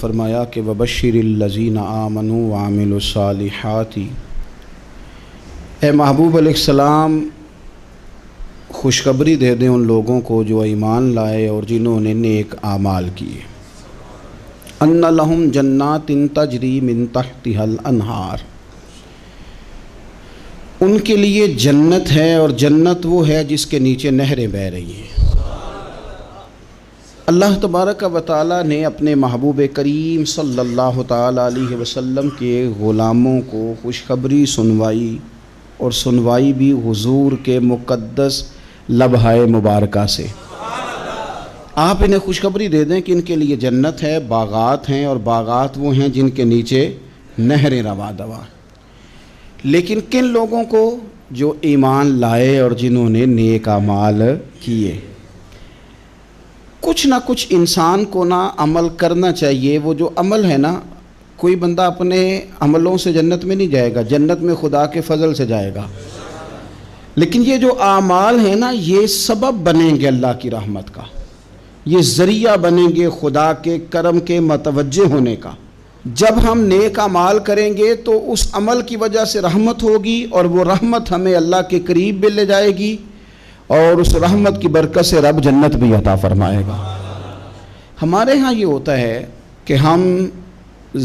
فرمایا کہ وبشر الذین آمنوا وعملوا الصالحات، اے محبوب علیہ السلام خوشخبری دے دیں ان لوگوں کو جو ایمان لائے اور جنہوں نے نیک اعمال کیے، ان لہم جنات تجری من تحتها الانہار، ان کے لیے جنت ہے اور جنت وہ ہے جس کے نیچے نہریں بہہ رہی ہیں۔ اللہ تبارک و تعالیٰ نے اپنے محبوب کریم صلی اللہ تعالیٰ علیہ وسلم کے غلاموں کو خوشخبری سنوائی، اور سنوائی بھی حضور کے مقدس لبہائے مبارکہ سے۔ آپ انہیں خوشخبری دے دیں کہ ان کے لیے جنت ہے، باغات ہیں، اور باغات وہ ہیں جن کے نیچے نہریں رواں دواں۔ لیکن کن لوگوں کو؟ جو ایمان لائے اور جنہوں نے نیک اعمال کیے۔ کچھ نہ کچھ انسان کو نہ عمل کرنا چاہیے۔ وہ جو عمل ہے نا، کوئی بندہ اپنے عملوں سے جنت میں نہیں جائے گا، جنت میں خدا کے فضل سے جائے گا۔ لیکن یہ جو اعمال ہیں نا، یہ سبب بنیں گے اللہ کی رحمت کا، یہ ذریعہ بنیں گے خدا کے کرم کے متوجہ ہونے کا۔ جب ہم نیک اعمال کریں گے تو اس عمل کی وجہ سے رحمت ہوگی، اور وہ رحمت ہمیں اللہ کے قریب بھی لے جائے گی، اور اس رحمت کی برکت سے رب جنت بھی عطا فرمائے گا۔ ہمارے ہاں یہ ہوتا ہے کہ ہم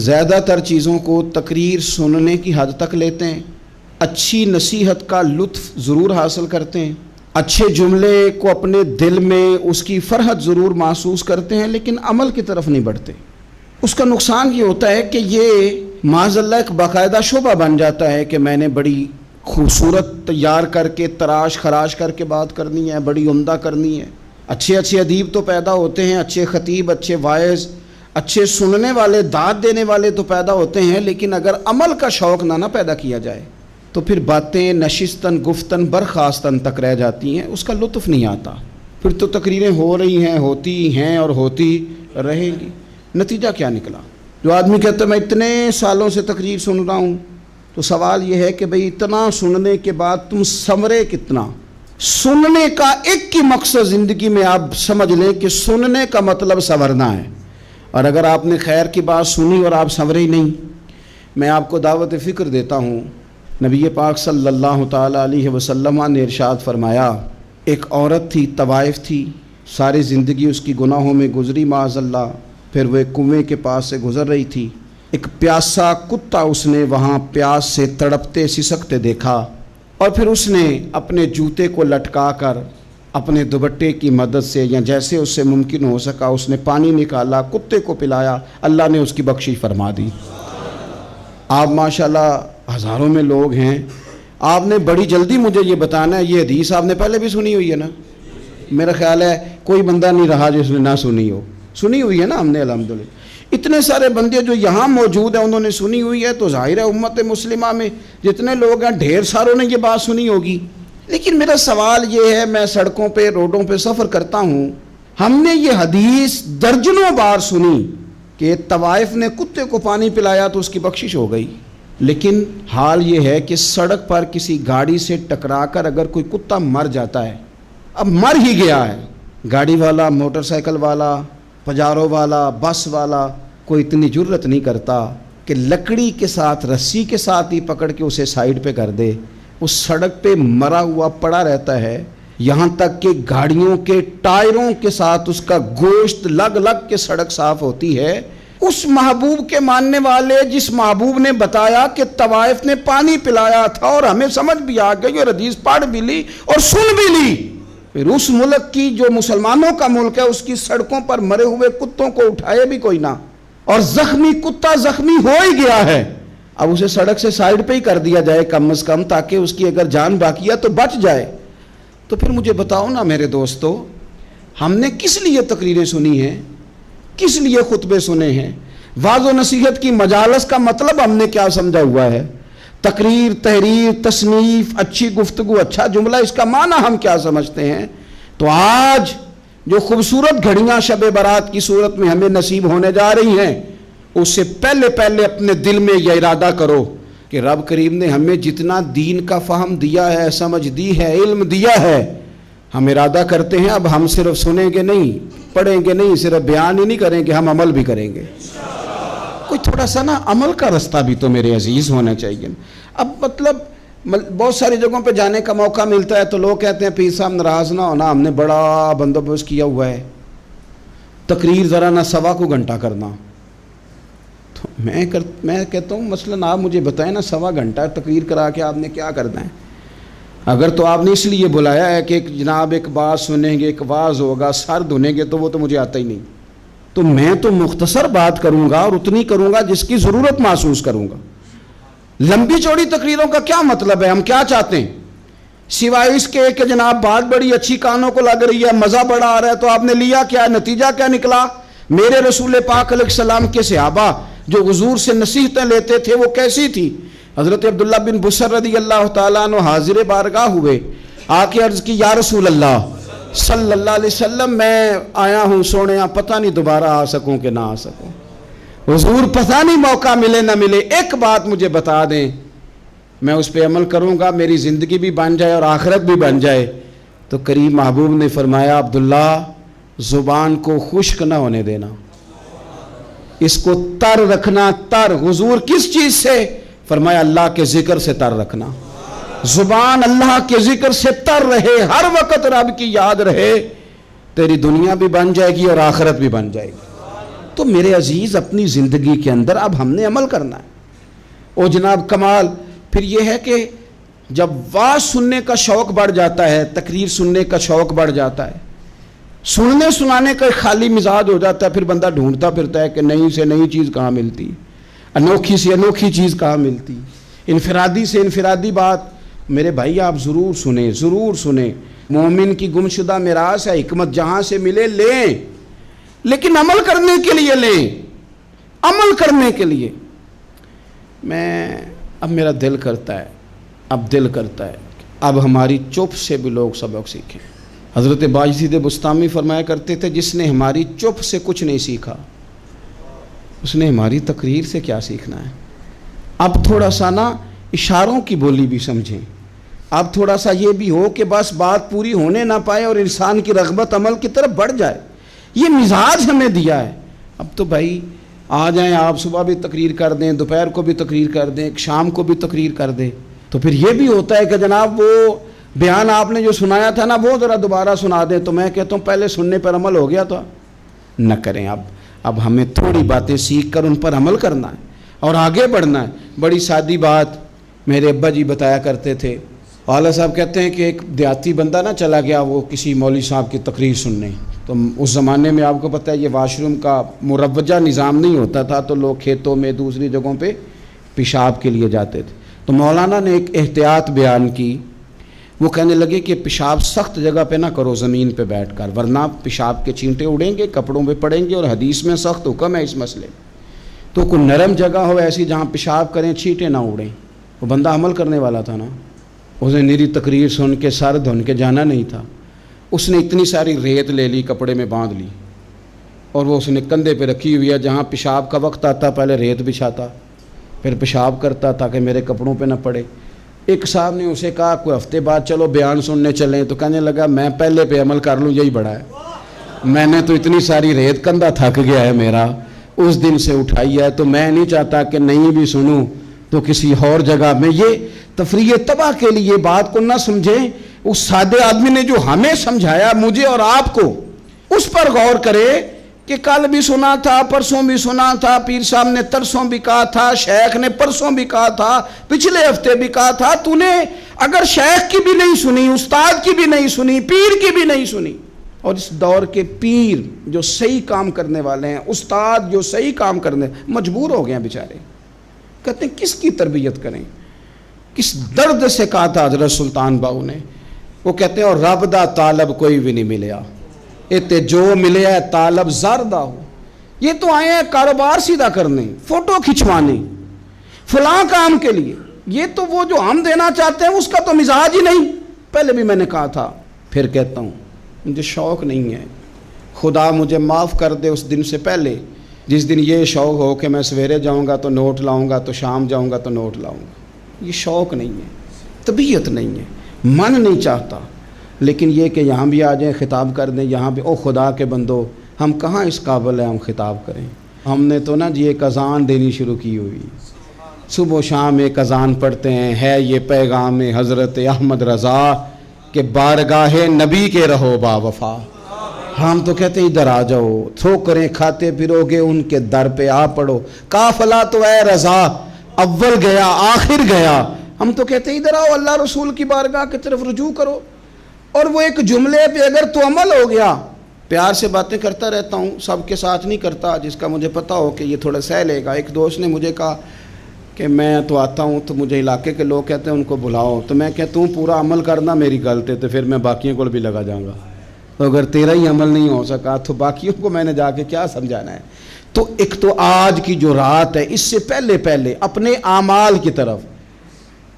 زیادہ تر چیزوں کو تقریر سننے کی حد تک لیتے ہیں، اچھی نصیحت کا لطف ضرور حاصل کرتے ہیں، اچھے جملے کو اپنے دل میں اس کی فرحت ضرور محسوس کرتے ہیں، لیکن عمل کی طرف نہیں بڑھتے۔ اس کا نقصان یہ ہوتا ہے کہ یہ معاذ اللہ ایک باقاعدہ شعبہ بن جاتا ہے کہ میں نے بڑی خوبصورت تیار کر کے تراش خراش کر کے بات کرنی ہے، بڑی عمدہ کرنی ہے۔ اچھے ادیب تو پیدا ہوتے ہیں، اچھے خطیب، اچھے واعظ، اچھے سننے والے، داد دینے والے تو پیدا ہوتے ہیں، لیکن اگر عمل کا شوق نہ پیدا کیا جائے تو پھر باتیں نشستن گفتن برخاستن تک رہ جاتی ہیں، اس کا لطف نہیں آتا۔ پھر تو تقریریں ہو رہی ہیں، ہوتی ہیں اور ہوتی رہیں گی۔ نتیجہ کیا نکلا؟ جو آدمی کہتا ہے میں اتنے سالوں سے تقریر سن رہا ہوں، تو سوال یہ ہے کہ بھئی اتنا سننے کے بعد تم سنورے کتنا؟ سننے کا ایک ہی مقصد زندگی میں آپ سمجھ لیں کہ سننے کا مطلب سنورنا ہے، اور اگر آپ نے خیر کی بات سنی اور آپ سنورے ہی نہیں، میں آپ کو دعوت فکر دیتا ہوں۔ نبی پاک صلی اللہ تعالیٰ علیہ وسلم نے ارشاد فرمایا، ایک عورت تھی، طوائف تھی، ساری زندگی اس کی گناہوں میں گزری معاذ اللہ، پھر وہ ایک کنویں کے پاس سے گزر رہی تھی، ایک پیاسا کتا اس نے وہاں پیاس سے تڑپتے سسکتے دیکھا، اور پھر اس نے اپنے جوتے کو لٹکا کر اپنے دوپٹے کی مدد سے یا جیسے اس سے ممکن ہو سکا اس نے پانی نکالا، کتے کو پلایا، اللہ نے اس کی بخشش فرما دی۔ آپ ماشاءاللہ ہزاروں میں لوگ ہیں، آپ نے بڑی جلدی مجھے یہ بتانا ہے، یہ حدیث آپ نے پہلے بھی سنی ہوئی ہے نا؟ میرا خیال ہے کوئی بندہ نہیں رہا جس نے نہ سنی ہو، سنی ہوئی ہے نا ہم نے الحمدللہ۔ اتنے سارے بندے جو یہاں موجود ہیں انہوں نے سنی ہوئی ہے، تو ظاہر ہے امت مسلمہ میں جتنے لوگ ہیں ڈھیر ساروں نے یہ بات سنی ہوگی۔ لیکن میرا سوال یہ ہے، میں سڑکوں پہ روڈوں پہ سفر کرتا ہوں، ہم نے یہ حدیث درجنوں بار سنی کہ طوائف نے کتے کو پانی پلایا تو اس کی بخشش ہو گئی، لیکن حال یہ ہے کہ سڑک پر کسی گاڑی سے ٹکرا کر اگر کوئی کتا مر جاتا ہے، اب مر ہی گیا ہے، گاڑی والا، موٹر سائیکل والا، پجارو والا، بس والا کوئی اتنی جرت نہیں کرتا کہ لکڑی کے ساتھ، رسی کے ساتھ ہی پکڑ کے اسے سائیڈ پہ کر دے۔ اس سڑک پہ مرا ہوا پڑا رہتا ہے، یہاں تک کہ گاڑیوں کے ٹائروں کے ساتھ اس کا گوشت لگ لگ کے سڑک صاف ہوتی ہے۔ اس محبوب کے ماننے والے جس محبوب نے بتایا کہ طوائف نے پانی پلایا تھا، اور ہمیں سمجھ بھی آ گئی اور حدیث پڑھ بھی لی اور سن بھی لی، پھر اس ملک کی جو مسلمانوں کا ملک ہے اس کی سڑکوں پر مرے ہوئے کتوں کو اٹھائے بھی کوئی نہ، اور زخمی کتا زخمی ہو ہی گیا ہے، اب اسے سڑک سے سائیڈ پہ ہی کر دیا جائے کم از کم، تاکہ اس کی اگر جان باقی ہے تو بچ جائے۔ تو پھر مجھے بتاؤ نا میرے دوستو، ہم نے کس لیے تقریریں سنی ہیں، کس لیے خطبے سنے ہیں؟ واعظ و نصیحت کی مجالس کا مطلب ہم نے کیا سمجھا ہوا ہے؟ تقریر، تحریر، تصنیف، اچھی گفتگو، اچھا جملہ، اس کا معنی ہم کیا سمجھتے ہیں؟ تو آج جو خوبصورت گھڑیاں شب برات کی صورت میں ہمیں نصیب ہونے جا رہی ہیں، اس سے پہلے اپنے دل میں یہ ارادہ کرو کہ رب کریم نے ہمیں جتنا دین کا فہم دیا ہے، سمجھ دی ہے، علم دیا ہے، ہم ارادہ کرتے ہیں اب ہم صرف سنیں گے نہیں، پڑھیں گے نہیں، صرف بیان ہی نہیں کریں گے، ہم عمل بھی کریں گے۔ کوئی تھوڑا سا نا عمل کا راستہ بھی تو میرے عزیز ہونا چاہیے. اب مطلب بہت ساری جگہوں پہ جانے کا موقع ملتا ہے تو لوگ کہتے ہیں پیر صاحب ناراض نہ ہونا، ہم نے بڑا بندوبست کیا ہوا ہے، تقریر ذرا نہ سوا کو گھنٹہ کرنا. تو میں کہتا ہوں مثلاً آپ مجھے بتائیں نا، سوا گھنٹہ تقریر کرا کے آپ نے کیا کرنا ہے؟ اگر تو آپ نے اس لیے بلایا ہے کہ جناب ایک بات سنیں گے، ایک واز ہوگا، سر دھنیں گے، تو وہ تو مجھے آتا ہی نہیں. تو میں تو مختصر بات کروں گا اور اتنی کروں گا جس کی ضرورت محسوس کروں گا. لمبی چوڑی تقریروں کا کیا مطلب ہے؟ ہم کیا چاہتے ہیں سوائے اس کے کہ جناب بات بڑی اچھی کانوں کو لگ رہی ہے، مزہ بڑا آ رہا ہے، تو آپ نے لیا کیا؟ نتیجہ کیا نکلا؟ میرے رسول پاک علیہ السلام کے صحابہ جو حضور سے نصیحتیں لیتے تھے وہ کیسی تھی؟ حضرت عبداللہ بن بصر رضی اللہ تعالیٰ عنہ حاضر بارگاہ ہوئے، آ کے عرض کی یا رسول اللہ صلی اللہ علیہ وسلم، میں آیا ہوں سونے، پتہ نہیں دوبارہ آ سکوں کہ نہ آ سکوں. حضور پتہ نہیں موقع ملے نہ ملے، ایک بات مجھے بتا دیں، میں اس پہ عمل کروں گا، میری زندگی بھی بن جائے اور آخرت بھی بن جائے. تو کریم محبوب نے فرمایا عبداللہ زبان کو خشک نہ ہونے دینا، اس کو تر رکھنا. تر حضور کس چیز سے؟ فرمایا اللہ کے ذکر سے تر رکھنا. زبان اللہ کے ذکر سے تر رہے، ہر وقت رب کی یاد رہے، تیری دنیا بھی بن جائے گی اور آخرت بھی بن جائے گی. تو میرے عزیز اپنی زندگی کے اندر اب ہم نے عمل کرنا ہے. او جناب کمال پھر یہ ہے کہ جب واز سننے کا شوق بڑھ جاتا ہے، تقریر سننے کا شوق بڑھ جاتا ہے، سننے سنانے کا خالی مزاج ہو جاتا ہے، پھر بندہ ڈھونڈتا پھرتا ہے کہ نئی سے نئی چیز کہاں ملتی، انوکھی سے انوکھی چیز کہاں ملتی، انفرادی سے انفرادی بات. میرے بھائی آپ ضرور سنیں، ضرور سنیں. مومن کی گمشدہ میراث ہے، حکمت جہاں سے ملے لیں، لیکن عمل کرنے کے لیے لیں، عمل کرنے کے لیے. اب میرا دل کرتا ہے اب ہماری چپ سے بھی لوگ سبق سیکھیں. حضرت باجزید بستامی فرمایا کرتے تھے جس نے ہماری چپ سے کچھ نہیں سیکھا اس نے ہماری تقریر سے کیا سیکھنا ہے. اب تھوڑا سا نا اشاروں کی بولی بھی سمجھیں، اب تھوڑا سا یہ بھی ہو کہ بس بات پوری ہونے نہ پائے اور انسان کی رغبت عمل کی طرف بڑھ جائے. یہ مزاج ہمیں دیا ہے. اب تو بھائی آ جائیں آپ، صبح بھی تقریر کر دیں، دوپہر کو بھی تقریر کر دیں، شام کو بھی تقریر کر دیں، تو پھر یہ بھی ہوتا ہے کہ جناب وہ بیان آپ نے جو سنایا تھا نا وہ ذرا دوبارہ سنا دیں. تو میں کہتا ہوں پہلے سننے پر عمل ہو گیا تو نہ کریں. اب ہمیں تھوڑی باتیں سیکھ کر ان پر عمل کرنا ہے اور آگے بڑھنا ہے. بڑی سادی بات میرے ابا جی بتایا کرتے تھے. والا صاحب کہتے ہیں کہ ایک دیہاتی بندہ نا چلا گیا وہ کسی مولوی صاحب کی تقریر سننے. تو اس زمانے میں آپ کو پتہ ہے یہ واش روم کا مروجہ نظام نہیں ہوتا تھا، تو لوگ کھیتوں میں دوسری جگہوں پہ پیشاب کے لیے جاتے تھے. تو مولانا نے ایک احتیاط بیان کی. وہ کہنے لگے کہ پیشاب سخت جگہ پہ نہ کرو، زمین پہ بیٹھ کر، ورنہ پیشاب کے چینٹے اڑیں گے، کپڑوں پہ پڑیں گے، اور حدیث میں سخت حکم ہے اس مسئلے. تو کوئی نرم جگہ ہو ایسی جہاں پیشاب کریں چھینٹے نہ اڑیں. وہ بندہ عمل کرنے والا تھا نا، اس نے میری تقریر سن کے سر دھن کے جانا نہیں تھا. اس نے اتنی ساری ریت لے لی، کپڑے میں باندھ لی، اور وہ اس نے کندھے پہ رکھی ہوئی ہے. جہاں پیشاب کا وقت آتا پہلے ریت بچھاتا، پھر پیشاب کرتا تاکہ میرے کپڑوں پہ نہ پڑے. ایک صاحب نے اسے کہا کوئی ہفتے بعد چلو بیان سننے چلیں. تو کہنے لگا میں پہلے پہ عمل کر لوں، یہی بڑا ہے. میں نے تو اتنی ساری ریت، کندھا تھک گیا ہے میرا، اس دن سے اٹھائی ہے. تو میں نہیں چاہتا کہ نہیں بھی سنوں تو کسی اور جگہ میں. یہ تفریح تباہ کے لیے بات کو نہ سمجھیں. اس سادے آدمی نے جو ہمیں سمجھایا، مجھے اور آپ کو، اس پر غور کرے کہ کل بھی سنا تھا، پرسوں بھی سنا تھا، پیر صاحب نے ترسوں بھی کہا تھا، شیخ نے پرسوں بھی کہا تھا، پچھلے ہفتے بھی کہا تھا. تو نے اگر شیخ کی بھی نہیں سنی، استاد کی بھی نہیں سنی، پیر کی بھی نہیں سنی، اور اس دور کے پیر جو صحیح کام کرنے والے ہیں، استاد جو صحیح کام کرنے، مجبور ہو گئے ہیں بیچارے. کہتے ہیں کس کی تربیت کریں. کس درد سے کہا تھا حضرت سلطان باؤ نے. وہ کہتے ہیں اور رب دا طالب کوئی بھی نہیں ملیا، اتے جو ملیا ہے طالب زردہ ہو. یہ تو آئے ہیں کاروبار سیدھا کرنے، فوٹو کھنچوانے، فلاں کام کے لیے. یہ تو وہ جو ہم دینا چاہتے ہیں اس کا تو مزاج ہی نہیں. پہلے بھی میں نے کہا تھا، پھر کہتا ہوں مجھے شوق نہیں ہے. خدا مجھے معاف کر دے اس دن سے پہلے جس دن یہ شوق ہو کہ میں سویرے جاؤں گا تو نوٹ لاؤں گا، تو شام جاؤں گا تو نوٹ لاؤں گا. یہ شوق نہیں ہے، طبیعت نہیں ہے، من نہیں چاہتا. لیکن یہ کہ یہاں بھی آ جائیں خطاب کر دیں، یہاں بھی او خدا کے بندو ہم کہاں اس قابل ہیں ہم خطاب کریں. ہم نے تو نا جی ایک اذان دینی شروع کی ہوئی، صبح و شام ایک اذان پڑھتے ہیں، ہے یہ پیغام حضرت احمد رضا کہ بارگاہ نبی کے رہو با وفا۔ ہم تو کہتے ہیں ادھر آ جاؤ، ٹھوکریں کھاتے پھرو گے ان کے در پہ آ پڑو، قافلہ تو اے رضا اول گیا آخر گیا۔ ہم تو کہتے ہیں ادھر آؤ، اللہ رسول کی بارگاہ کی طرف رجوع کرو۔ اور وہ ایک جملے پہ اگر تو عمل ہو گیا، پیار سے باتیں کرتا رہتا ہوں، سب کے ساتھ نہیں کرتا، جس کا مجھے پتا ہو کہ یہ تھوڑا سہ لے گا۔ ایک دوست نے مجھے کہا کہ میں تو آتا ہوں تو مجھے علاقے کے لوگ کہتے ہیں ان کو بلاؤ، تو میں کہتا ہوں پورا عمل کرنا میری غلط ہے، تو پھر میں باقیوں کو بھی لگا جاؤں گا، تو اگر تیرا ہی عمل نہیں ہو سکا تو باقیوں کو میں نے جا کے کیا سمجھانا ہے۔ تو ایک تو آج کی جو رات ہے، اس سے پہلے اپنے اعمال کی طرف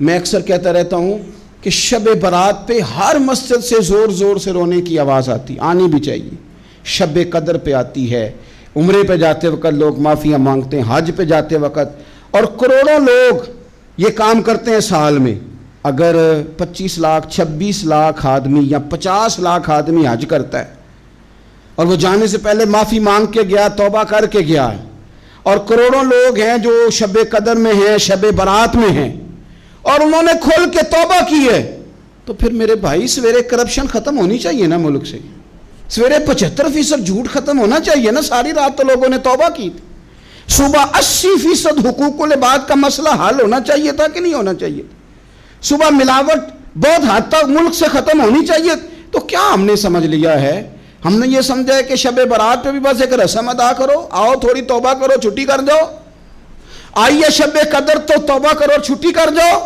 میں اکثر کہتا رہتا ہوں کہ شب برات پہ ہر مسجد سے زور زور سے رونے کی آواز آنی بھی چاہیے۔ شب قدر پہ آتی ہے، عمرے پہ جاتے وقت لوگ معافیاں مانگتے ہیں، حج پہ جاتے وقت، اور کروڑوں لوگ یہ کام کرتے ہیں سال میں۔ اگر 25 لاکھ 26 لاکھ آدمی یا 50 لاکھ آدمی حج کرتا ہے اور وہ جانے سے پہلے معافی مانگ کے گیا، توبہ کر کے گیا ہے، اور کروڑوں لوگ ہیں جو شب قدر میں ہیں، شب برات میں ہیں، اور انہوں نے کھل کے توبہ کی ہے، تو پھر میرے بھائی سویرے کرپشن ختم ہونی چاہیے نا ملک سے، سویرے 75% جھوٹ ختم ہونا چاہیے نا۔ ساری رات تو لوگوں نے توبہ کی تھی، صبح 80% حقوق العباد کا مسئلہ حل ہونا چاہیے تھا کہ نہیں ہونا چاہیے تھا، صبح ملاوٹ بہت حد تک ملک سے ختم ہونی چاہیے۔ تو کیا ہم نے سمجھ لیا ہے؟ ہم نے یہ سمجھا ہے کہ شب برات پہ بھی بس ایک رسم ادا کرو، آؤ تھوڑی توبہ کرو چھٹی کر جاؤ، آئیے شب قدر تو توبہ کرو چھٹی کر جاؤ۔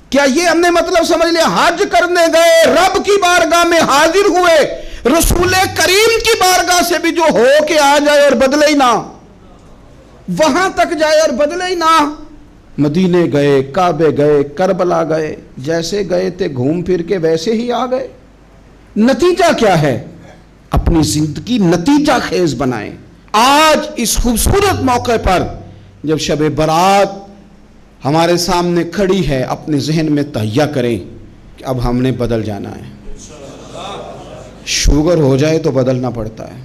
کیا یہ ہم نے مطلب سمجھ لیا؟ حج کرنے گئے، رب کی بارگاہ میں حاضر ہوئے، رسول کریم کی بارگاہ سے بھی جو ہو کے آ جائے اور بدلے ہی نہ، وہاں تک جائے اور بدلے ہی نہ۔ مدینے گئے، کعبے گئے، کربلا گئے، جیسے گئے تھے گھوم پھر کے ویسے ہی آ گئے۔ نتیجہ کیا ہے؟ اپنی زندگی نتیجہ خیز بنائیں۔ آج اس خوبصورت موقع پر جب شب برات ہمارے سامنے کھڑی ہے، اپنے ذہن میں تہیہ کریں کہ اب ہم نے بدل جانا ہے۔ شوگر ہو جائے تو بدلنا پڑتا ہے،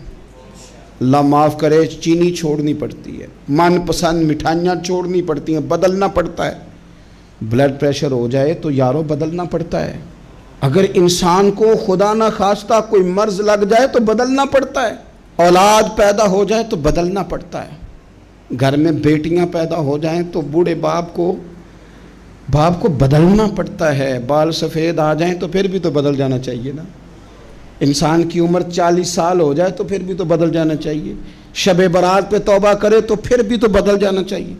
اللہ معاف کرے، چینی چھوڑنی پڑتی ہے، من پسند مٹھائیاں چھوڑنی پڑتی ہیں، بدلنا پڑتا ہے۔ بلڈ پریشر ہو جائے تو یارو بدلنا پڑتا ہے۔ اگر انسان کو خدا نہ خواستہ کوئی مرض لگ جائے تو بدلنا پڑتا ہے۔ اولاد پیدا ہو جائے تو بدلنا پڑتا ہے۔ گھر میں بیٹیاں پیدا ہو جائیں تو بوڑھے باپ کو بدلنا پڑتا ہے۔ بال سفید آ جائیں تو پھر بھی تو بدل جانا چاہیے نا۔ انسان کی عمر 40 سال ہو جائے تو پھر بھی تو بدل جانا چاہیے۔ شب برات پہ توبہ کرے تو پھر بھی تو بدل جانا چاہیے۔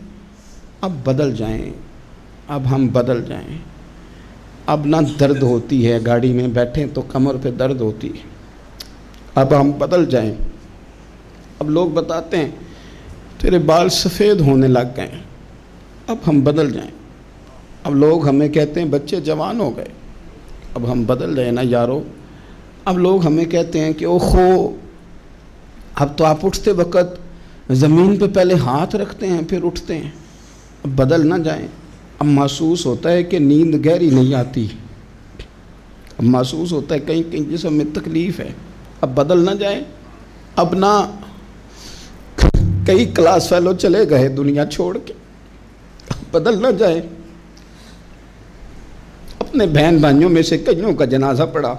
اب بدل جائیں، اب ہم بدل جائیں۔ اب نہ درد ہوتی ہے، گاڑی میں بیٹھیں تو کمر پہ درد ہوتی ہے، اب ہم بدل جائیں۔ اب لوگ بتاتے ہیں تیرے بال سفید ہونے لگ گئے، اب ہم بدل جائیں۔ اب لوگ ہمیں کہتے ہیں بچے جوان ہو گئے، اب ہم بدل جائیں نا یارو۔ اب لوگ ہمیں کہتے ہیں کہ اوہو، اب تو آپ اٹھتے وقت زمین پہ پہلے ہاتھ رکھتے ہیں پھر اٹھتے ہیں، اب بدل نہ جائیں۔ اب محسوس ہوتا ہے کہ نیند گہری نہیں آتی، اب محسوس ہوتا ہے کہیں کہیں جسم میں تکلیف ہے، اب بدل نہ جائیں۔ اب نہ کئی کلاس فیلو چلے گئے دنیا چھوڑ کے، اب بدل نہ جائیں۔ اپنے بہن بھائیوں میں سے کئیوں کا جنازہ پڑا،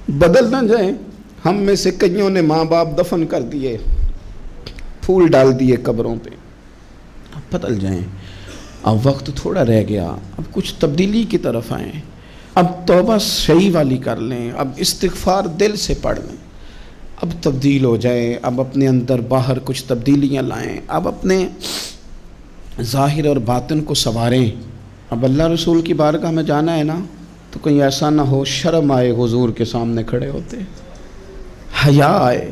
بدل نہ جائیں۔ ہم میں سے کئیوں نے ماں باپ دفن کر دیے، پھول ڈال دیے قبروں پہ، اب بدل جائیں۔ اب وقت تھوڑا رہ گیا، اب کچھ تبدیلی کی طرف آئیں، اب توبہ صحیح والی کر لیں، اب استغفار دل سے پڑھ لیں، اب تبدیل ہو جائیں، اب اپنے اندر باہر کچھ تبدیلیاں لائیں، اب اپنے ظاہر اور باطن کو سنواریں۔ اب اللہ رسول کی بارگاہ میں جانا ہے نا، تو کہیں ایسا نہ ہو شرم آئے حضور کے سامنے کھڑے ہوتے، حیا آئے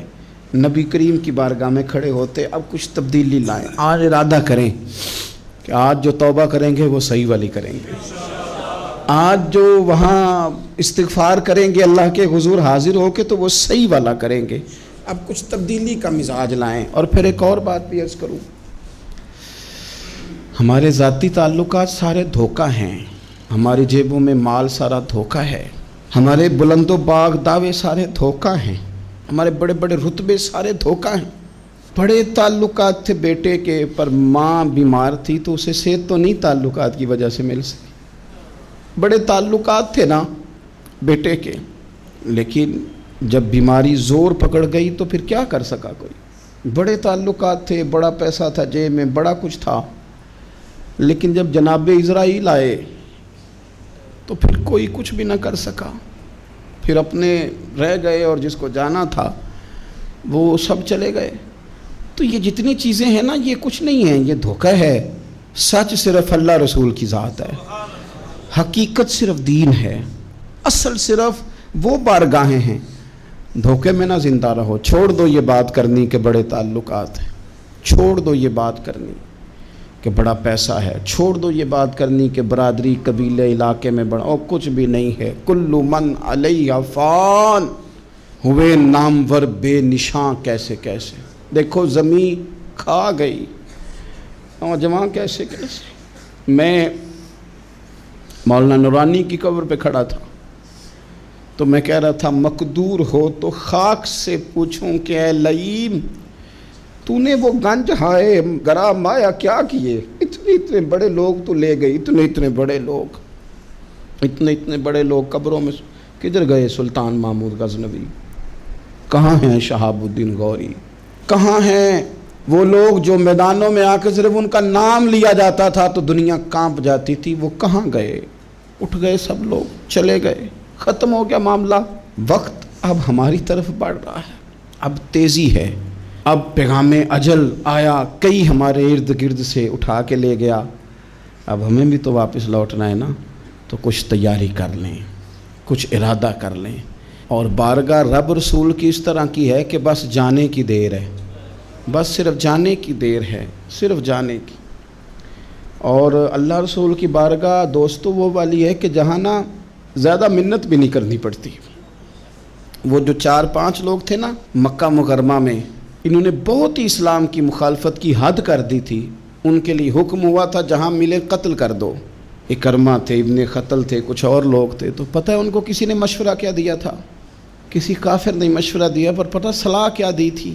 نبی کریم کی بارگاہ میں کھڑے ہوتے۔ اب کچھ تبدیلی لائیں، آج ارادہ کریں کہ آج جو توبہ کریں گے وہ صحیح والی کریں گے، آج جو وہاں استغفار کریں گے اللہ کے حضور حاضر ہو کے تو وہ صحیح والا کریں گے۔ اب کچھ تبدیلی کا مزاج لائیں۔ اور پھر ایک اور بات بھی عرض کروں، ہمارے ذاتی تعلقات سارے دھوکہ ہیں، ہماری جیبوں میں مال سارا دھوکہ ہے، ہمارے بلند و باغ دعوے سارے دھوکہ ہیں، ہمارے بڑے بڑے رتبے سارے دھوکہ ہیں۔ بڑے تعلقات تھے بیٹے کے، پر ماں بیمار تھی تو اسے صحت تو نہیں تعلقات کی وجہ سے مل سکی۔ بڑے تعلقات تھے نا بیٹے کے، لیکن جب بیماری زور پکڑ گئی تو پھر کیا کر سکا کوئی۔ بڑے تعلقات تھے، بڑا پیسہ تھا جیب میں، بڑا کچھ تھا، لیکن جب جناب اسرائیل آئے تو پھر کوئی کچھ بھی نہ کر سکا، پھر اپنے رہ گئے، اور جس کو جانا تھا وہ سب چلے گئے۔ تو یہ جتنی چیزیں ہیں نا، یہ کچھ نہیں ہیں، یہ دھوکہ ہے۔ سچ صرف اللہ رسول کی ذات ہے، حقیقت صرف دین ہے، اصل صرف وہ بارگاہیں ہیں۔ دھوکے میں نہ زندہ رہو، چھوڑ دو یہ بات کرنی کہ بڑے تعلقات ہیں، چھوڑ دو یہ بات کرنی کہ بڑا پیسہ ہے، چھوڑ دو یہ بات کرنی کہ برادری قبیلے علاقے میں بڑا، اور کچھ بھی نہیں ہے۔ کل من علیہ فان، ہوئے نامور بے نشاں کیسے کیسے، دیکھو زمین کھا گئی، نوجوان کیسے کیسے۔ میں مولانا نورانی کی قبر پہ کھڑا تھا تو میں کہہ رہا تھا مقدور ہو تو خاک سے پوچھوں کہ اے لئیم تو نے وہ گنج ہائے گرا مایا کیا کیے، اتنے بڑے لوگ تو لے گئی، اتنے بڑے لوگ قبروں میں کدھر گئے؟ سلطان محمود غزنوی کہاں ہیں؟ شہاب الدین غوری کہاں ہیں؟ وہ لوگ جو میدانوں میں آ کے صرف ان کا نام لیا جاتا تھا تو دنیا کانپ جاتی تھی، وہ کہاں گئے؟ اٹھ گئے سب لوگ، چلے گئے، ختم ہو گیا معاملہ۔ وقت اب ہماری طرف بڑھ رہا ہے، اب تیزی ہے، اب پیغام اجل آیا، کئی ہمارے ارد گرد سے اٹھا کے لے گیا، اب ہمیں بھی تو واپس لوٹنا ہے نا، تو کچھ تیاری کر لیں، کچھ ارادہ کر لیں۔ اور بارگاہ رب رسول کی اس طرح کی ہے کہ بس جانے کی دیر ہے، بس صرف جانے کی دیر ہے، صرف جانے کی۔ اور اللہ رسول کی بارگاہ دوستو وہ والی ہے کہ جہاں نا زیادہ منت بھی نہیں کرنی پڑتی۔ وہ جو 4-5 لوگ تھے نا مکہ مکرمہ میں، انہوں نے بہت ہی اسلام کی مخالفت کی حد کر دی تھی، ان کے لیے حکم ہوا تھا جہاں ملے قتل کر دو۔ اکرمہ تھے، ابن قتل تھے، کچھ اور لوگ تھے، تو پتہ ہے ان کو کسی نے مشورہ کیا دیا تھا؟ کسی کافر نے مشورہ دیا، پر پتہ صلاح کیا دی تھی؟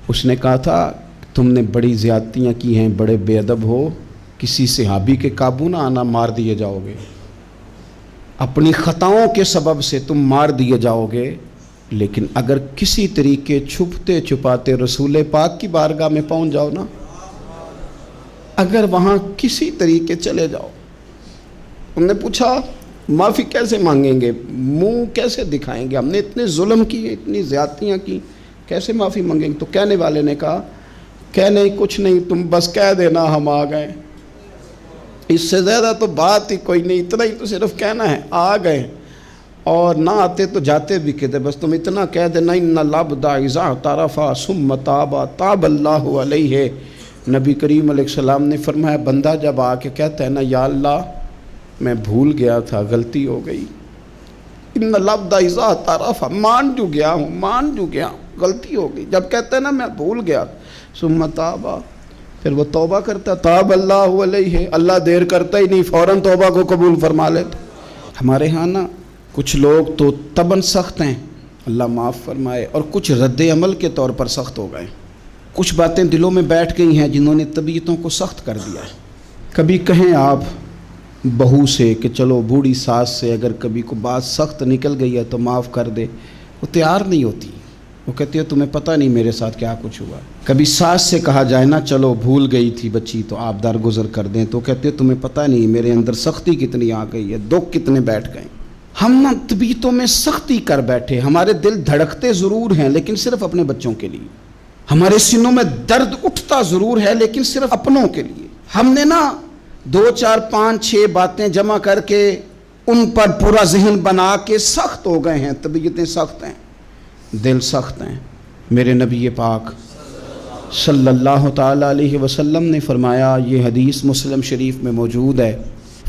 اس نے کہا تھا تم نے بڑی زیادتیاں کی ہیں، بڑے بے ادب ہو، کسی صحابی کے قابو نہ آنا، مار دیے جاؤ گے، اپنی خطاؤں کے سبب سے تم مار دیے جاؤ گے، لیکن اگر کسی طریقے چھپتے چھپاتے رسول پاک کی بارگاہ میں پہنچ جاؤ نا، اگر وہاں کسی طریقے چلے جاؤ۔ ہم نے پوچھا معافی کیسے مانگیں گے، منہ کیسے دکھائیں گے، ہم نے اتنے ظلم کیے، اتنی زیادتیاں کی، کیسے معافی مانگیں گے؟ تو کہنے والے نے کہا کہ نہیں کچھ نہیں، تم بس کہہ دینا ہم آ گئے، اس سے زیادہ تو بات ہی کوئی نہیں، اتنا ہی تو صرف کہنا ہے، آ گئے، اور نہ آتے تو جاتے بھی کہتے، بس تم اتنا کہہ دینا ان العبد اذا اعترف ثم تاب تاب اللہ علیہ۔ نبی کریم علیہ السلام نے فرمایا بندہ جب آ کے کہتا ہے نا یا اللہ میں بھول گیا تھا، غلطی ہو گئی، ان العبد اذا اعترف، مان جو گیا ہوں، غلطی ہو گئی، جب کہتا ہے نا میں بھول گیا، ثم تاب، پھر وہ توبہ کرتا، تاب اللہ علیہ، اللہ دیر کرتا ہی نہیں، فوراً توبہ کو قبول فرما لیتا۔ ہمارے ہاں نا کچھ لوگ تو طبعاً سخت ہیں، اللہ معاف فرمائے، اور کچھ رد عمل کے طور پر سخت ہو گئے، کچھ باتیں دلوں میں بیٹھ گئی ہیں جنہوں نے طبیعتوں کو سخت کر دیا ہے۔ کبھی کہیں آپ بہو سے کہ چلو بوڑھی ساس سے اگر کبھی کو بات سخت نکل گئی ہے تو معاف کر دے، وہ تیار نہیں ہوتی، وہ کہتی ہے تمہیں پتہ نہیں میرے ساتھ کیا کچھ ہوا۔ کبھی ساس سے کہا جائے نا چلو بھول گئی تھی بچی تو آپ درگزر کر دیں، تو کہتے ہے تمہیں پتہ نہیں میرے اندر سختی کتنی آ گئی ہے، دکھ کتنے بیٹھ گئے۔ ہم نا طبیعتوں میں سختی کر بیٹھے، ہمارے دل دھڑکتے ضرور ہیں لیکن صرف اپنے بچوں کے لیے، ہمارے سینوں میں درد اٹھتا ضرور ہے لیکن صرف اپنوں کے لیے۔ ہم نے نا 2 4 5 6 باتیں جمع کر کے ان پر پورا ذہن بنا کے سخت ہو گئے ہیں، طبیعتیں سخت ہیں، دل سخت ہیں۔ میرے نبی پاک صلی اللہ تعالیٰ علیہ وسلم نے فرمایا، یہ حدیث مسلم شریف میں موجود ہے،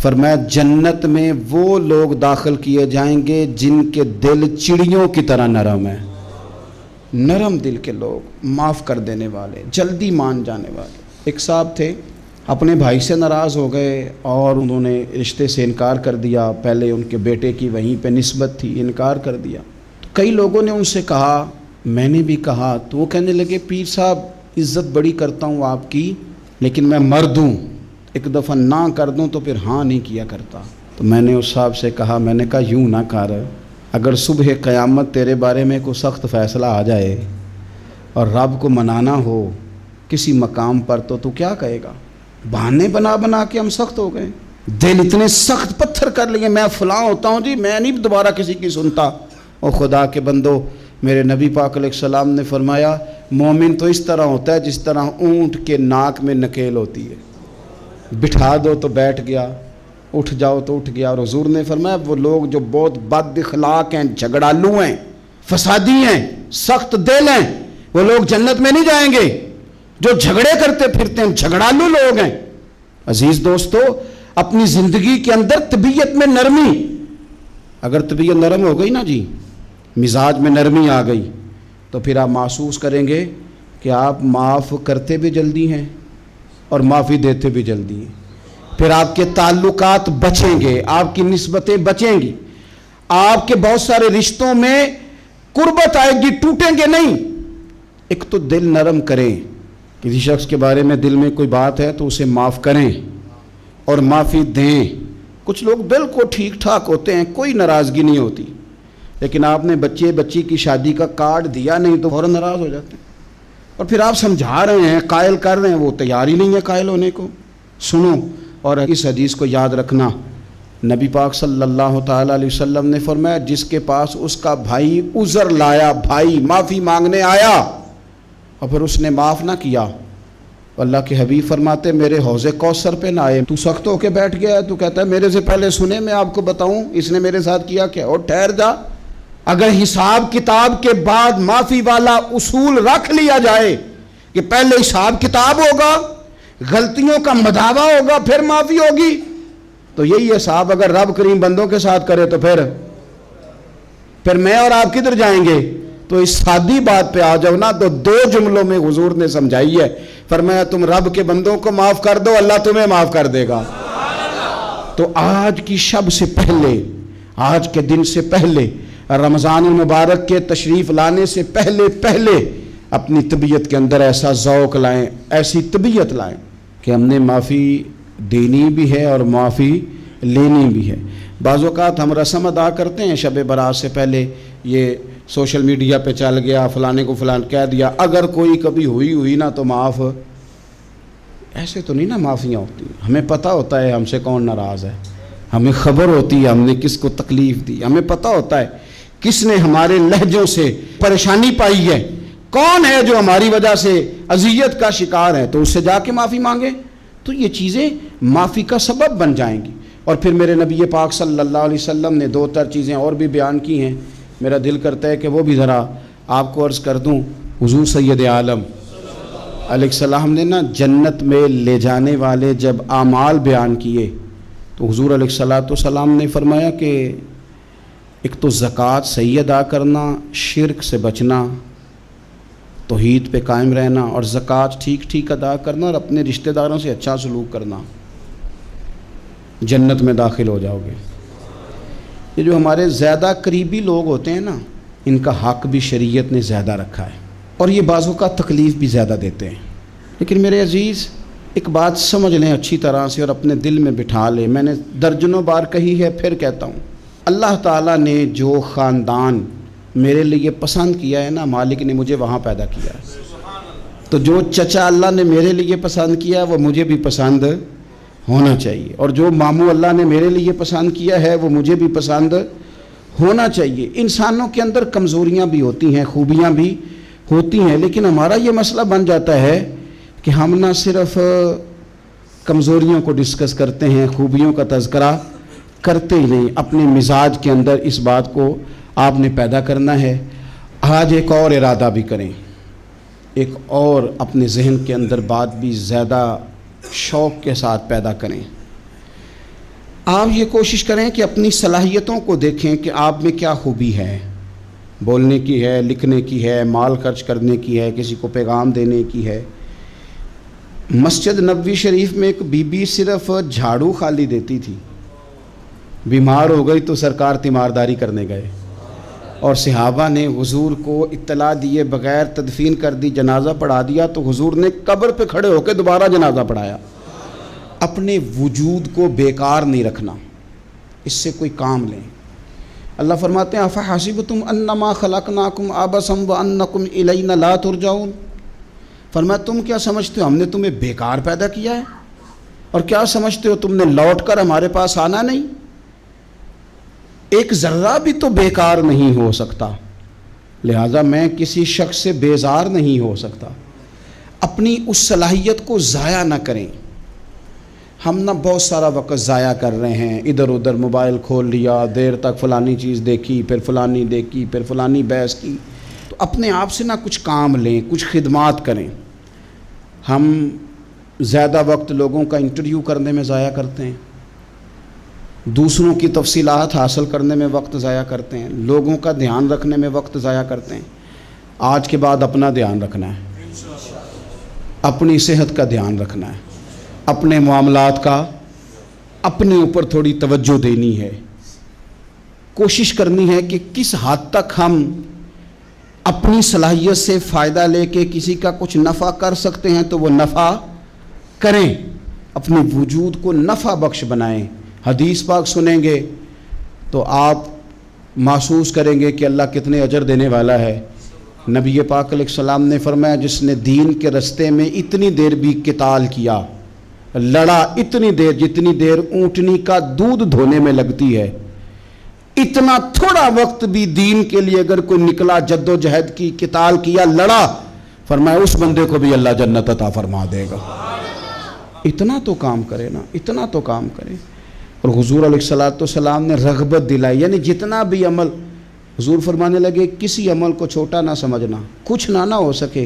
فرمایا جنت میں وہ لوگ داخل کیے جائیں گے جن کے دل چڑیوں کی طرح نرم ہیں، نرم دل کے لوگ، معاف کر دینے والے، جلدی مان جانے والے۔ ایک صاحب تھے اپنے بھائی سے ناراض ہو گئے اور انہوں نے رشتے سے انکار کر دیا، پہلے ان کے بیٹے کی وہیں پہ نسبت تھی، انکار کر دیا۔ کئی لوگوں نے ان سے کہا، میں نے بھی کہا، تو وہ کہنے لگے پیر صاحب عزت بڑی کرتا ہوں آپ کی، لیکن میں مرد ہوں، ایک دفعہ نہ کر دوں تو پھر ہاں نہیں کیا کرتا۔ تو میں نے اس صاحب سے کہا، میں نے کہا یوں نہ کر، اگر صبح قیامت تیرے بارے میں کوئی سخت فیصلہ آ جائے اور رب کو منانا ہو کسی مقام پر تو کیا کہے گا؟ بہانے بنا بنا کے ہم سخت ہو گئے، دل اتنے سخت پتھر کر لیے، میں فلاں ہوتا ہوں جی، میں نہیں دوبارہ کسی کی سنتا۔ اور خدا کے بندو، میرے نبی پاک علیہ السلام نے فرمایا مومن تو اس طرح ہوتا ہے جس طرح اونٹ کے ناک میں نکیل ہوتی ہے، بٹھا دو تو بیٹھ گیا، اٹھ جاؤ تو اٹھ گیا۔ اور حضور نے فرمایا وہ لوگ جو بہت بد اخلاق ہیں، جھگڑالو ہیں، فسادی ہیں، سخت دل ہیں، وہ لوگ جنت میں نہیں جائیں گے۔ جو جھگڑے کرتے پھرتے ہیں، جھگڑالو لوگ ہیں۔ عزیز دوستو، اپنی زندگی کے اندر طبیعت میں نرمی، اگر طبیعت نرم ہو گئی نا جی، مزاج میں نرمی آ گئی، تو پھر آپ محسوس کریں گے کہ آپ معاف کرتے بھی جلدی ہیں اور معافی دیتے بھی جلدی ہیں۔ پھر آپ کے تعلقات بچیں گے، آپ کی نسبتیں بچیں گی، آپ کے بہت سارے رشتوں میں قربت آئے گی، ٹوٹیں گے نہیں۔ ایک تو دل نرم کریں، کسی شخص کے بارے میں دل میں کوئی بات ہے تو اسے معاف کریں اور معافی دیں۔ کچھ لوگ بالکل ٹھیک ٹھاک ہوتے ہیں، کوئی ناراضگی نہیں ہوتی، لیکن آپ نے بچی کی شادی کا کارڈ دیا نہیں تو فوراً ناراض ہو جاتے ہیں، اور پھر آپ سمجھا رہے ہیں، قائل کر رہے ہیں، وہ تیار ہی نہیں ہے قائل ہونے کو۔ سنو، اور اس حدیث کو یاد رکھنا، نبی پاک صلی اللہ تعالیٰ علیہ وسلم نے فرمایا جس کے پاس اس کا بھائی عذر لایا، بھائی معافی مانگنے آیا اور پھر اس نے معاف نہ کیا، اللہ کے حبیب فرماتے میرے حوض کوثر پہ نہ آئے۔ تو سخت ہو کے بیٹھ گیا ہے، تو کہتا ہے میرے سے پہلے سنے، میں آپ کو بتاؤں اس نے میرے ساتھ کیا کیا، اور ٹھہر جا۔ اگر حساب کتاب کے بعد معافی والا اصول رکھ لیا جائے کہ پہلے حساب کتاب ہوگا، غلطیوں کا مداوع ہوگا، پھر معافی ہوگی، تو یہی حساب اگر رب کریم بندوں کے ساتھ کرے تو پھر میں اور آپ کدھر جائیں گے؟ تو اس سادی بات پہ آ جاؤ نا، تو دو جملوں میں حضور نے سمجھائی ہے، فرمایا تم رب کے بندوں کو معاف کر دو، اللہ تمہیں معاف کر دے گا۔ تو آج کی شب سے پہلے، آج کے دن سے پہلے، رمضان المبارک کے تشریف لانے سے پہلے اپنی طبیعت کے اندر ایسا ذوق لائیں، ایسی طبیعت لائیں کہ ہم نے معافی دینی بھی ہے اور معافی لینی بھی ہے۔ بعض اوقات ہم رسم ادا کرتے ہیں شب برات سے پہلے، یہ سوشل میڈیا پہ چل گیا، فلانے کو فلان کہہ دیا، اگر کوئی کبھی ہوئی نا تو معاف، ایسے تو نہیں نا معافیاں ہوتی۔ ہمیں پتہ ہوتا ہے ہم سے کون ناراض ہے، ہمیں خبر ہوتی ہے ہم نے کس کو تکلیف دی، ہمیں پتہ ہوتا ہے کس نے ہمارے لہجوں سے پریشانی پائی ہے، کون ہے جو ہماری وجہ سے اذیت کا شکار ہے، تو اس سے جا کے معافی مانگے، تو یہ چیزیں معافی کا سبب بن جائیں گی۔ اور پھر میرے نبی پاک صلی اللہ علیہ وسلم نے 2-4 چیزیں اور بھی بیان کی ہیں، میرا دل کرتا ہے کہ وہ بھی ذرا آپ کو عرض کر دوں۔ حضور سید عالم علیہ السلام نے نا جنت میں لے جانے والے جب اعمال بیان کیے تو حضور علیہ السلام نے فرمایا کہ ایک تو زکوٰۃ صحیح ادا کرنا، شرک سے بچنا، توحید پہ قائم رہنا، اور زکوٰۃ ٹھیک ادا کرنا، اور اپنے رشتہ داروں سے اچھا سلوک کرنا، جنت میں داخل ہو جاؤ گے۔ یہ جو ہمارے زیادہ قریبی لوگ ہوتے ہیں نا، ان کا حق بھی شریعت نے زیادہ رکھا ہے، اور یہ بعضوں کا تکلیف بھی زیادہ دیتے ہیں۔ لیکن میرے عزیز ایک بات سمجھ لیں اچھی طرح سے اور اپنے دل میں بٹھا لیں، میں نے درجنوں بار کہی ہے، پھر کہتا ہوں، اللہ تعالیٰ نے جو خاندان میرے لیے پسند کیا ہے نا، مالک نے مجھے وہاں پیدا کیا ہے، تو جو چچا اللہ نے میرے لیے پسند کیا ہے وہ مجھے بھی پسند ہونا چاہیے، اور جو ماموں اللہ نے میرے لیے پسند کیا ہے وہ مجھے بھی پسند ہونا چاہیے۔ انسانوں کے اندر کمزوریاں بھی ہوتی ہیں، خوبیاں بھی ہوتی ہیں، لیکن ہمارا یہ مسئلہ بن جاتا ہے کہ ہم نہ صرف کمزوریوں کو ڈسکس کرتے ہیں، خوبیوں کا تذکرہ کرتے ہی نہیں۔ اپنے مزاج کے اندر اس بات کو آپ نے پیدا کرنا ہے۔ آج ایک اور ارادہ بھی کریں، ایک اور اپنے ذہن کے اندر بات بھی زیادہ شوق کے ساتھ پیدا کریں۔ آپ یہ کوشش کریں کہ اپنی صلاحیتوں کو دیکھیں کہ آپ میں کیا خوبی ہے، بولنے کی ہے، لکھنے کی ہے، مال خرچ کرنے کی ہے، کسی کو پیغام دینے کی ہے۔ مسجد نبوی شریف میں ایک بی بی صرف جھاڑو خالی دیتی تھی، بیمار ہو گئی تو سرکار تیمارداری کرنے گئے، اور صحابہ نے حضور کو اطلاع دیے بغیر تدفین کر دی، جنازہ پڑھا دیا، تو حضور نے قبر پہ کھڑے ہو کے دوبارہ جنازہ پڑھایا۔ اپنے وجود کو بیکار نہیں رکھنا، اس سے کوئی کام لیں۔ اللہ فرماتے ہیں افحسبتم انما خلقناکم عبثا وانکم الینا لا ترجعون، فرمایا تم کیا سمجھتے ہو ہم نے تمہیں بیکار پیدا کیا ہے، اور کیا سمجھتے ہو تم نے لوٹ کر ہمارے پاس آنا نہیں؟ ایک ذرہ بھی تو بیکار نہیں ہو سکتا، لہٰذا میں کسی شخص سے بیزار نہیں ہو سکتا۔ اپنی اس صلاحیت کو ضائع نہ کریں۔ ہم نہ بہت سارا وقت ضائع کر رہے ہیں، ادھر ادھر موبائل کھول لیا، دیر تک فلانی چیز دیکھی، پھر فلانی دیکھی، پھر فلانی بحث کی۔ تو اپنے آپ سے نہ کچھ کام لیں، کچھ خدمات کریں۔ ہم زیادہ وقت لوگوں کا انٹرویو کرنے میں ضائع کرتے ہیں، دوسروں کی تفصیلات حاصل کرنے میں وقت ضائع کرتے ہیں، لوگوں کا دھیان رکھنے میں وقت ضائع کرتے ہیں۔ آج کے بعد اپنا دھیان رکھنا ہے، اپنی صحت کا دھیان رکھنا ہے، اپنے معاملات کا اپنے اوپر تھوڑی توجہ دینی ہے، کوشش کرنی ہے کہ کس حد تک ہم اپنی صلاحیت سے فائدہ لے کے کسی کا کچھ نفع کر سکتے ہیں تو وہ نفع کریں، اپنے وجود کو نفع بخش بنائیں۔ حدیث پاک سنیں گے تو آپ محسوس کریں گے کہ اللہ کتنے اجر دینے والا ہے۔ نبی پاک علیہ السلام نے فرمایا جس نے دین کے رستے میں اتنی دیر بھی قتال کیا، لڑا اتنی دیر جتنی دیر اونٹنی کا دودھ دھونے میں لگتی ہے، اتنا تھوڑا وقت بھی دین کے لیے اگر کوئی نکلا، جد و جہد کی، قتال کیا، لڑا، فرمایا اس بندے کو بھی اللہ جنت عطا فرما دے گا۔ اتنا تو کام کرے نا، اتنا تو کام کرے۔ اور حضور علیہ السلام نے رغبت دلائی، یعنی جتنا بھی عمل، حضور فرمانے لگے کسی عمل کو چھوٹا نہ سمجھنا، کچھ نہ ہو سکے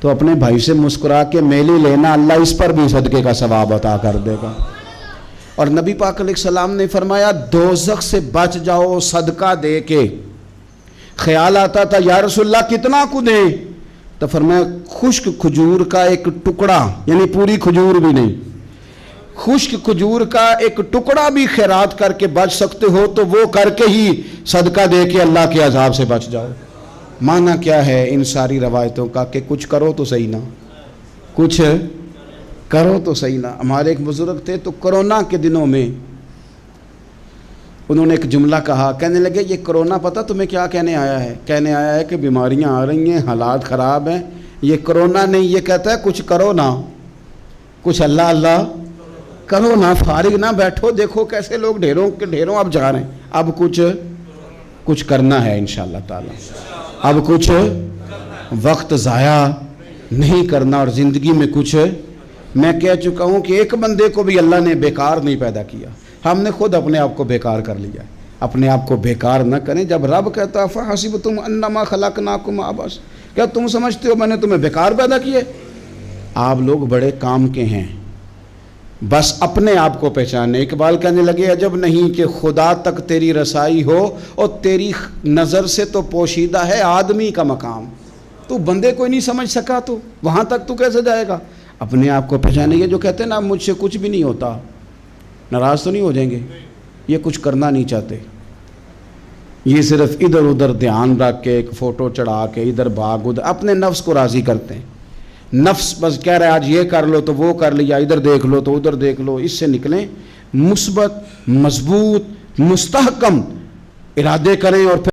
تو اپنے بھائی سے مسکرا کے میلی لینا، اللہ اس پر بھی صدقے کا ثواب عطا کر دے گا۔ اور نبی پاک علیہ السلام نے فرمایا دوزخ سے بچ جاؤ صدقہ دے کے۔ خیال آتا تھا یا رسول اللہ کتنا کو دیں؟ تو فرمایا خشک کھجور کا ایک ٹکڑا، یعنی پوری کھجور بھی نہیں، خشک کھجور کا ایک ٹکڑا بھی خیرات کر کے بچ سکتے ہو تو وہ کر کے ہی صدقہ دے کے اللہ کے عذاب سے بچ جاؤ۔ معنی کیا ہے ان ساری روایتوں کا کہ کچھ کرو تو صحیح نہ، کچھ کرو تو صحیح نہ۔ ہمارے ایک بزرگ تھے تو کرونا کے دنوں میں انہوں نے ایک جملہ کہا، کہنے لگے یہ کرونا پتہ تمہیں کیا کہنے آیا ہے؟ کہنے آیا ہے کہ بیماریاں آ رہی ہیں، حالات خراب ہیں، یہ کرونا نہیں، یہ کہتا ہے کچھ کرو نا، کچھ اللہ اللہ کرو نا، فارغ نہ بیٹھو، دیکھو کیسے لوگ ڈھیروں کے ڈھیروں اب جا رہے ہیں، اب کچھ کرنا ہے انشاءاللہ تعالی، اب کچھ وقت ضائع نہیں کرنا، اور زندگی میں کچھ، میں کہہ چکا ہوں کہ ایک بندے کو بھی اللہ نے بیکار نہیں پیدا کیا، ہم نے خود اپنے آپ کو بیکار کر لیا ہے۔ اپنے آپ کو بیکار نہ کریں۔ جب رب کہتا فحسبتم انما خلقناکم عبثا، کیا تم سمجھتے ہو میں نے تمہیں بیکار پیدا کیے؟ آپ لوگ بڑے کام کے ہیں، بس اپنے آپ کو پہچانے۔ اقبال کہنے لگے عجب نہیں کہ خدا تک تیری رسائی ہو اور تیری نظر سے تو پوشیدہ ہے آدمی کا مقام، تو بندے کوئی نہیں سمجھ سکا تو وہاں تک تو کیسے جائے گا؟ اپنے آپ کو پہچانے۔ یہ جو کہتے ہیں نا مجھ سے کچھ بھی نہیں ہوتا، ناراض تو نہیں ہو جائیں گے؟ یہ کچھ کرنا نہیں چاہتے، یہ صرف ادھر ادھر دھیان رکھ کے ایک فوٹو چڑھا کے ادھر بھاگ ادھر اپنے نفس کو راضی کرتے ہیں۔ نفس بس کہہ رہا ہے آج یہ کر لو تو وہ کر لیا، ادھر دیکھ لو تو ادھر دیکھ لو۔ اس سے نکلیں، مثبت، مضبوط، مستحکم ارادے کریں اور پھر